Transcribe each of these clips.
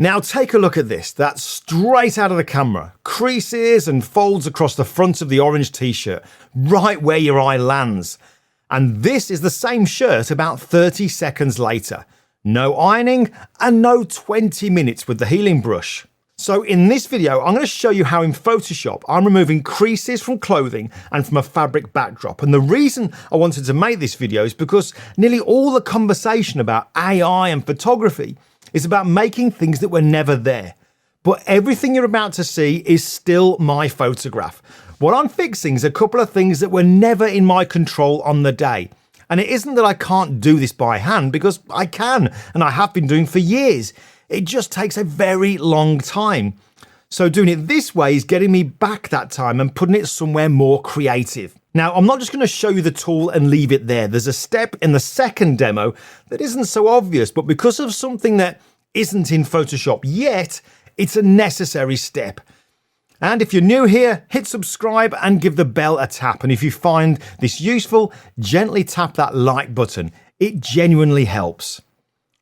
Now take a look at this. That's straight out of the camera. Creases and folds across the front of the orange t-shirt, right where your eye lands. And this is the same shirt about 30 seconds later. No ironing and no 20 minutes with the healing brush. So in this video, I'm going to show you how in Photoshop, I'm removing creases from clothing and from a fabric backdrop. And the reason I wanted to make this video is because nearly all the conversation about AI and photography is about making things that were never there. But everything you're about to see is still my photograph. What I'm fixing is a couple of things that were never in my control on the day. And it isn't that I can't do this by hand, because I can, and I have been doing for years. It just takes a very long time. So doing it this way is getting me back that time and putting it somewhere more creative. Now, I'm not just going to show you the tool and leave it there. There's a step in the second demo that isn't so obvious, but because of something that isn't in Photoshop yet, it's a necessary step. And if you're new here, hit subscribe and give the bell a tap. And if you find this useful, gently tap that like button. It genuinely helps.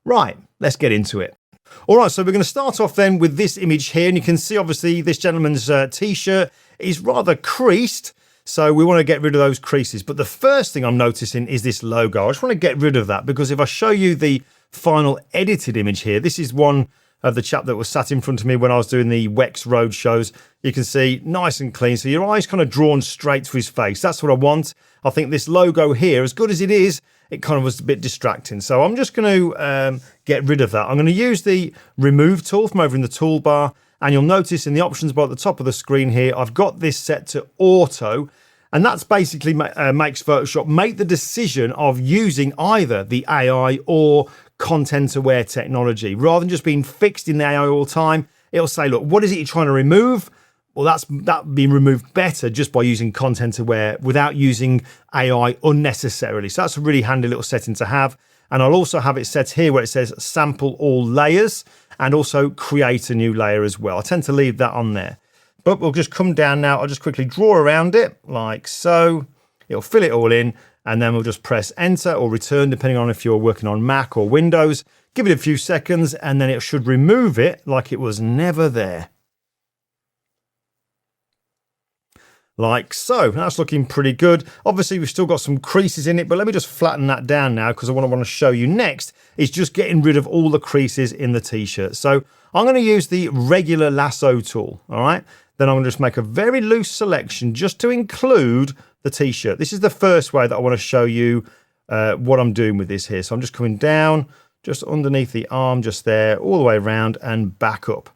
Right, let's get into it. All right, so we're going to start off then with this image here. And you can see, obviously, this gentleman's t-shirt is rather creased. So we want to get rid of those creases. But the first thing I'm noticing is this logo. I just want to get rid of that, because if I show you the final edited image here, this is one of the chap that was sat in front of me when I was doing the Wex road shows. You can see nice and clean. So your eye's kind of drawn straight to his face. That's what I want. I think this logo here, as good as it is, it kind of was a bit distracting. So I'm just going to get rid of that. I'm going to use the remove tool from over in the toolbar. And you'll notice in the options bar at the top of the screen here, I've got this set to auto. And that's basically makes Photoshop make the decision of using either the AI or content-aware technology. Rather than just being fixed in the AI all the time, it'll say, look, what is it you're trying to remove? Well, that being removed better just by using content-aware without using AI unnecessarily. So that's a really handy little setting to have. And I'll also have it set here where it says sample all layers and also create a new layer as well. I tend to leave that on there. But we'll just come down now. I'll just quickly draw around it like so. It'll fill it all in, and then we'll just press enter or return, depending on if you're working on Mac or Windows. Give it a few seconds, and then it should remove it like it was never there. Like so. That's looking pretty good. Obviously, we've still got some creases in it, but let me just flatten that down now, because what I want to show you next is just getting rid of all the creases in the t-shirt. So I'm going to use the regular lasso tool, all right? Then I'm going to just make a very loose selection just to include the t-shirt. This is the first way that I want to show you what I'm doing with this here. So I'm just coming down, just underneath the arm, just there, all the way around and back up.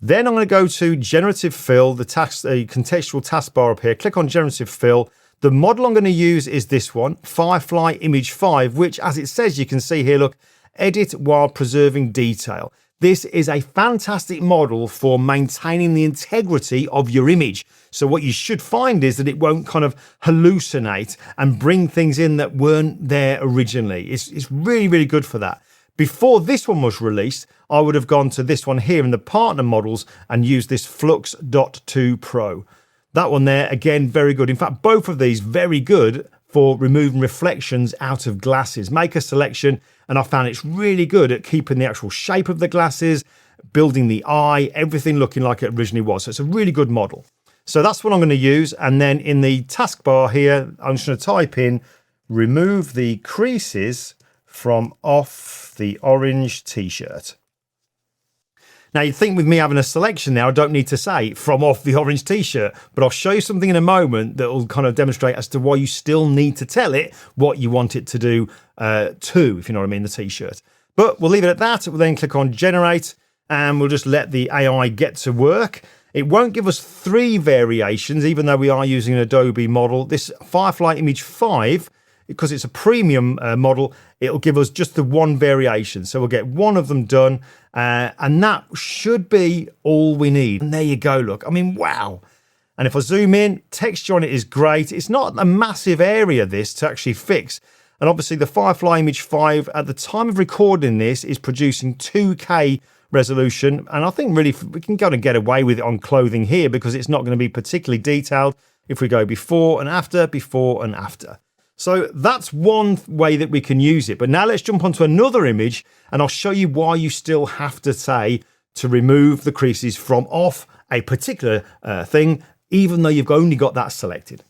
Then I'm going to go to Generative Fill, the contextual taskbar up here. Click on Generative Fill. The model I'm going to use is this one, Firefly Image 5, which, as it says, you can see here, look, edit while preserving detail. This is a fantastic model for maintaining the integrity of your image. So what you should find is that it won't kind of hallucinate and bring things in that weren't there originally. It's really, really good for that. Before this one was released, I would have gone to this one here in the partner models and used this Flux.2 Pro. That one there, again, very good. In fact, both of these very good for removing reflections out of glasses. Make a selection, and I found it's really good at keeping the actual shape of the glasses, building the eye, everything looking like it originally was. So it's a really good model. So that's what I'm going to use. And then in the taskbar here, I'm just going to type in remove the creases from off the orange t-shirt. Now, you'd think with me having a selection now, I don't need to say from off the orange t-shirt, but I'll show you something in a moment that will kind of demonstrate as to why you still need to tell it what you want it to do if you know what I mean, the t-shirt. But we'll leave it at that. We'll then click on Generate, and we'll just let the AI get to work. It won't give us 3 variations, even though we are using an Adobe model. This Firefly Image 5, because it's a premium model, it'll give us just the one variation. So we'll get one of them done, and that should be all we need. And there you go, look. I mean, wow. And if I zoom in, texture on it is great. It's not a massive area, this, to actually fix. And obviously the Firefly Image 5, at the time of recording this, is producing 2K resolution. And I think really we can go and get away with it on clothing here, because it's not going to be particularly detailed if we go before and after, before and after. So that's one way that we can use it. But now let's jump onto another image, and I'll show you why you still have to say to remove the creases from off a particular thing, even though you've only got that selected.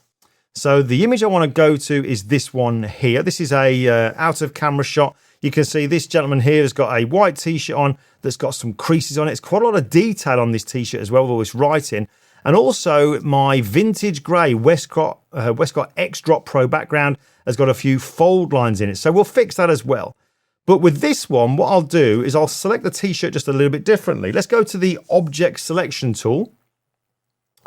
So the image I want to go to is this one here. This is a out of camera shot. You can see this gentleman here has got a white t-shirt on that's got some creases on it. It's quite a lot of detail on this t-shirt as well, with all this writing. And also my vintage grey Westcott X Drop Pro background has got a few fold lines in it. So we'll fix that as well. But with this one, what I'll do is I'll select the t-shirt just a little bit differently. Let's go to the Object Selection tool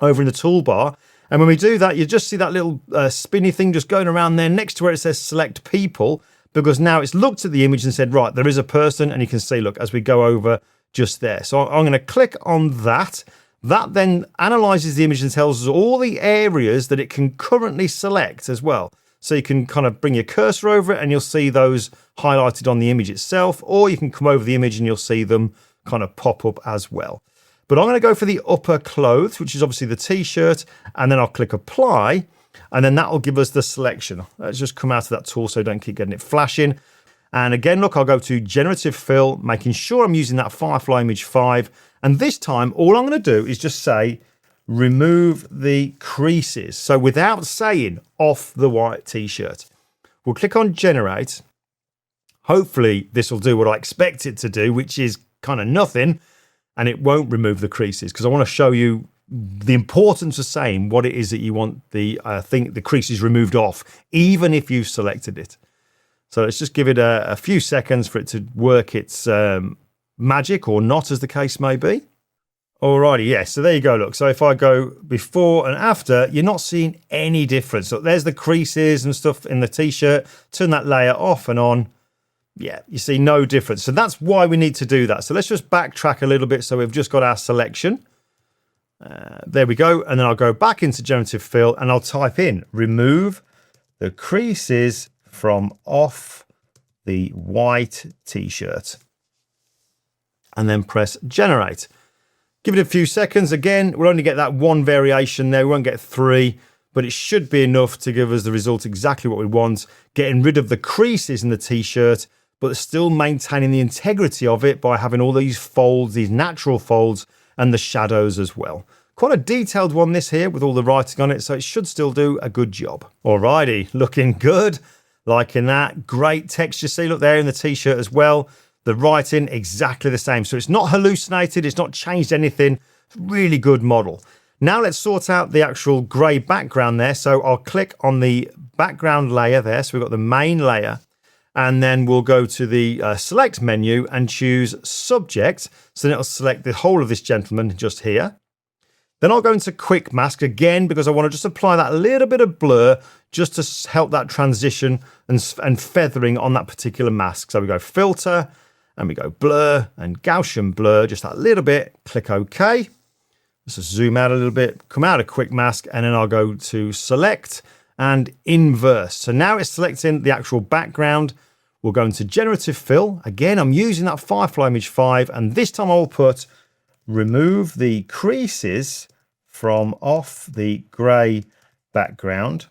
over in the toolbar. And when we do that, you just see that little spinny thing just going around there next to where it says Select People, because now it's looked at the image and said, right, there is a person, and you can see, look, as we go over just there. So I'm going to click on that. That then analyzes the image and tells us all the areas that it can currently select as well. So you can kind of bring your cursor over it and you'll see those highlighted on the image itself, or you can come over the image and you'll see them kind of pop up as well. But I'm going to go for the upper clothes, which is obviously the t-shirt, and then I'll click apply, and then that will give us the selection. Let's just come out of that tool so don't keep getting it flashing. And again, look, I'll go to Generative Fill, making sure I'm using that Firefly Image 5. And this time, all I'm going to do is just say, remove the creases. So without saying off the white t-shirt, we'll click on Generate. Hopefully this will do what I expect it to do, which is kind of nothing. And it won't remove the creases, because I want to show you the importance of saying what it is that you want the creases removed off, even if you've selected it. So let's just give it a few seconds for it to work its magic, or not, as the case may be. Alrighty, yeah, so there you go, look. So if I go before and after, you're not seeing any difference. So there's the creases and stuff in the t-shirt. Turn that layer off and on. Yeah, you see no difference. So that's why we need to do that. So let's just backtrack a little bit. So we've just got our selection. There we go. And then I'll go back into Generative Fill and I'll type in remove the creases from off the white t-shirt. And then press Generate. Give it a few seconds. Again, we'll only get that one variation there. We won't get three, but it should be enough to give us the result exactly what we want. Getting rid of the creases in the t-shirt, but still maintaining the integrity of it by having all these folds, these natural folds, and the shadows as well. Quite a detailed one, this here, with all the writing on it, so it should still do a good job. Alrighty, looking good. Liking that. Great texture. See, look there in the t-shirt as well. The writing, exactly the same. So it's not hallucinated, it's not changed anything. Really good model. Now let's sort out the actual grey background there. So I'll click on the background layer there. So we've got the main layer. And then we'll go to the select menu and choose subject. So then it'll select the whole of this gentleman just here. Then I'll go into quick mask again, because I want to just apply that little bit of blur just to help that transition and feathering on that particular mask. So we go filter and we go blur and Gaussian blur, just that little bit. Click OK. Let's just zoom out a little bit, come out of quick mask, and then I'll go to select and inverse. So now it's selecting the actual background. We'll go into Generative Fill. Again, I'm using that Firefly Image 5, and this time I'll put remove the creases from off the grey background.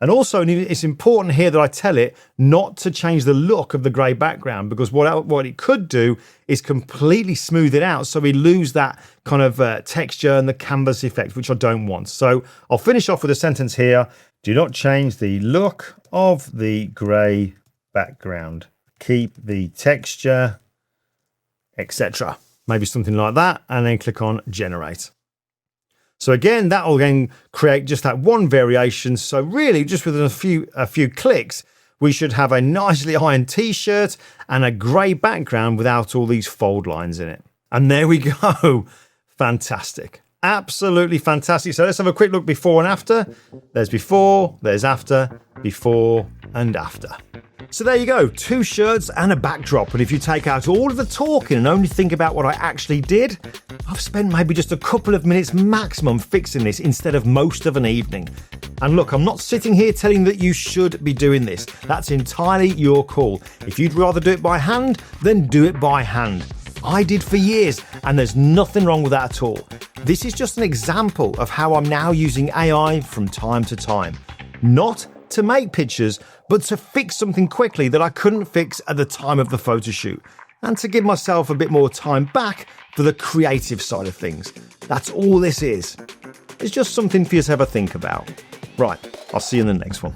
And also, it's important here that I tell it not to change the look of the grey background, because what it could do is completely smooth it out, so we lose that kind of texture and the canvas effect, which I don't want. So I'll finish off with a sentence here. Do not change the look of the grey background. Keep the texture, etc. Maybe something like that, and then click on Generate. So again, that will then create just that one variation. So really, just within a few clicks, we should have a nicely ironed t-shirt and a grey background without all these fold lines in it. And there we go. Fantastic. Absolutely fantastic. So let's have a quick look before and after. There's before, there's after, before and after. So there you go, 2 shirts and a backdrop. And if you take out all of the talking and only think about what I actually did, I've spent maybe just a couple of minutes maximum fixing this instead of most of an evening. And look, I'm not sitting here telling you that you should be doing this. That's entirely your call. If you'd rather do it by hand, then do it by hand. I did for years, and there's nothing wrong with that at all. This is just an example of how I'm now using AI from time to time. Not to make pictures, but to fix something quickly that I couldn't fix at the time of the photo shoot. and to give myself a bit more time back for the creative side of things. That's all this is. It's just something for you to have a think about. Right, I'll see you in the next one.